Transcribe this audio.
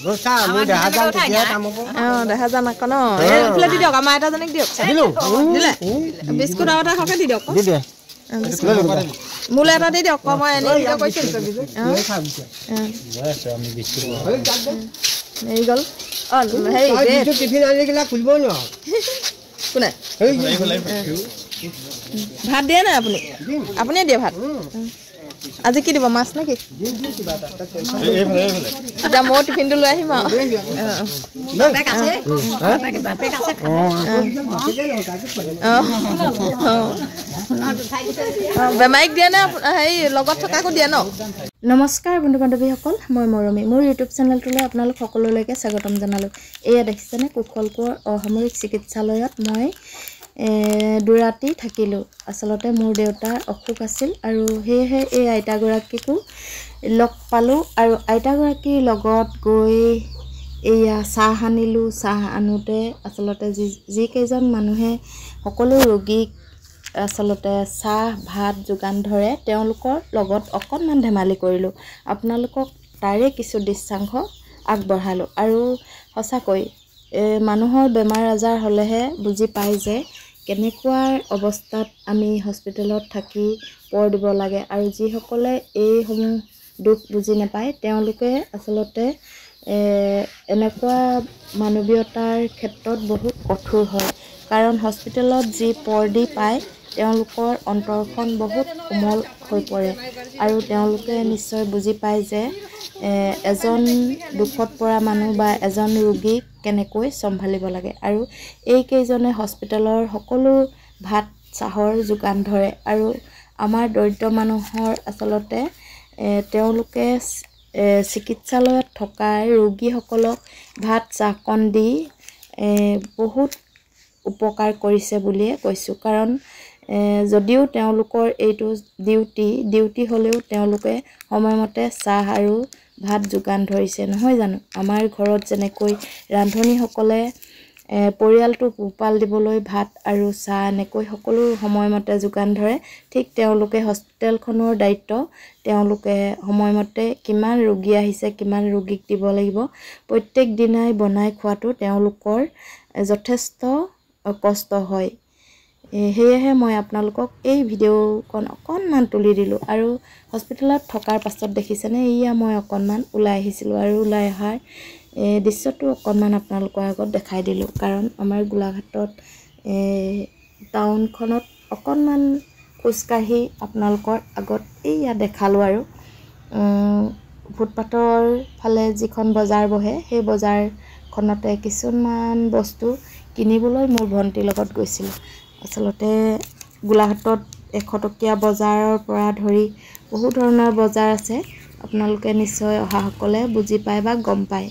দোসা মই দেখা যাম তেতিয়া কাম হ'ব দেখা যাম আকৌ ন এইফালে দি দিয়ক আমাৰ এটা জনক দিয়ক দিলে বিস্কুট আৰু এটা হকে দি দিয়ক দি দে মোলে এটা দি দিয়ক মই এনে ভিডিঅ' কৰিছিল আমি বিস্কুট এই গল হেৰি টিফিন আনি গিলা খুলিব ন কোনে ভাত দিয়ে না আপুনি আপুনিয়ে দিয়ে ভাত আজি কি দিব মাছ নেকি এতিয়া মই টিফিনটো লৈ আহিম আৰু বেমাৰীক দিয়ে নে হেৰি লগত থকাকো দিয়ে ন নমস্কাৰ বন্ধু বান্ধৱীসকল মই মৰমী মোৰ ইউটিউব চেনেলটোলৈ আপোনালোক সকলোলৈকে স্বাগতম জনালোঁ এয়া দেখিছেনে কুশলকোঁৱৰ অসামৰিক চিকিৎসালয়ত মই দুৰাতি থাকিলোঁ আচলতে মোৰ দেউতাৰ অসুখ আছিল আৰু সেয়েহে এই আইতাগৰাকীকো লগ পালোঁ আৰু আইতাগৰাকীৰ লগত গৈ এয়া চাহ আনিলোঁ চাহ আনোতে আচলতে যিকেইজন মানুহে সকলো ৰোগীক আচলতে চাহ ভাত যোগান ধৰে তেওঁলোকৰ লগত অকণমান ধেমালি কৰিলোঁ আপোনালোকক তাৰে কিছু দৃশ্যাংশ আগবঢ়ালোঁ আৰু সঁচাকৈ মানুহৰ বেমাৰ আজাৰ হ'লেহে বুজি পায় যে কেনেকুৱা অৱস্থাত আমি হস্পিটেলত থাকি পৰ দিব লাগে আৰু যিসকলে এইসমূহ দুখ বুজি নাপায় তেওঁলোকে আচলতে এনেকুৱা মানৱীয়তাৰ ক্ষেত্ৰত বহুত কঠোৰ হয় কাৰণ হস্পিটেলত যি পৰ দি পায় তেওঁলোকৰ অন্তৰখন বহুত কোমল হৈ পৰে আৰু তেওঁলোকে নিশ্চয় বুজি পায় যে এজন দুখত পৰা মানুহ বা এজন ৰোগীক কেনেকৈ চম্ভালিব লাগে আৰু এইকেইজনে হস্পিটেলৰ সকলো ভাত চাহৰ যোগান ধৰে আৰু আমাৰ দৰিদ্ৰ মানুহৰ আচলতে তেওঁলোকে চিকিৎসালয়ত থকা ৰোগীসকলক ভাত চাহকণ দি বহুত উপকাৰ কৰিছে বুলিয়ে কৈছোঁ কাৰণ যদিও তেওঁলোকৰ এইটো ডিউটি হ'লেও তেওঁলোকে সময়মতে চাহ আৰু ভাত যোগান ধৰিছে নহয় জানো আমাৰ ঘৰত যেনেকৈ ৰান্ধনীসকলে পৰিয়ালটো পোহপাল দিবলৈ ভাত আৰু চাহ এনেকৈ সকলো সময়মতে যোগান ধৰে ঠিক তেওঁলোকে হস্পিটেলখনৰ দায়িত্ব তেওঁলোকে সময়মতে কিমান ৰোগী আহিছে কিমান ৰোগীক দিব লাগিব প্ৰত্যেক দিনাই বনাই খোৱাটো তেওঁলোকৰ যথেষ্ট কষ্ট হয় সেয়েহে মই আপোনালোকক এই ভিডিঅ'খন অকণমান তুলি দিলোঁ আৰু হস্পিটেলত থকাৰ পাছত দেখিছেনে এয়া মই অকণমান ওলাই আহিছিলোঁ আৰু ওলাই অহাৰ দৃশ্যটো অকণমান আপোনালোকৰ আগত দেখাই দিলোঁ কাৰণ আমাৰ গোলাঘাটত টাউনখনত অকণমান খোজকাঢ়ি আপোনালোকৰ আগত এয়া দেখালোঁ আৰু ফুটপাথৰ ফালে যিখন বজাৰ বহে সেই বজাৰখনতে কিছুমান বস্তু কিনিবলৈ মোৰ ভণ্টিৰ লগত গৈছিলোঁ আচলতে গোলাঘাটত 100 টকীয়া বজাৰৰ পৰা ধৰি বহু ধৰণৰ বজাৰ আছে আপোনালোকে নিশ্চয় অহাসকলে বুজি পায় বা গম পায়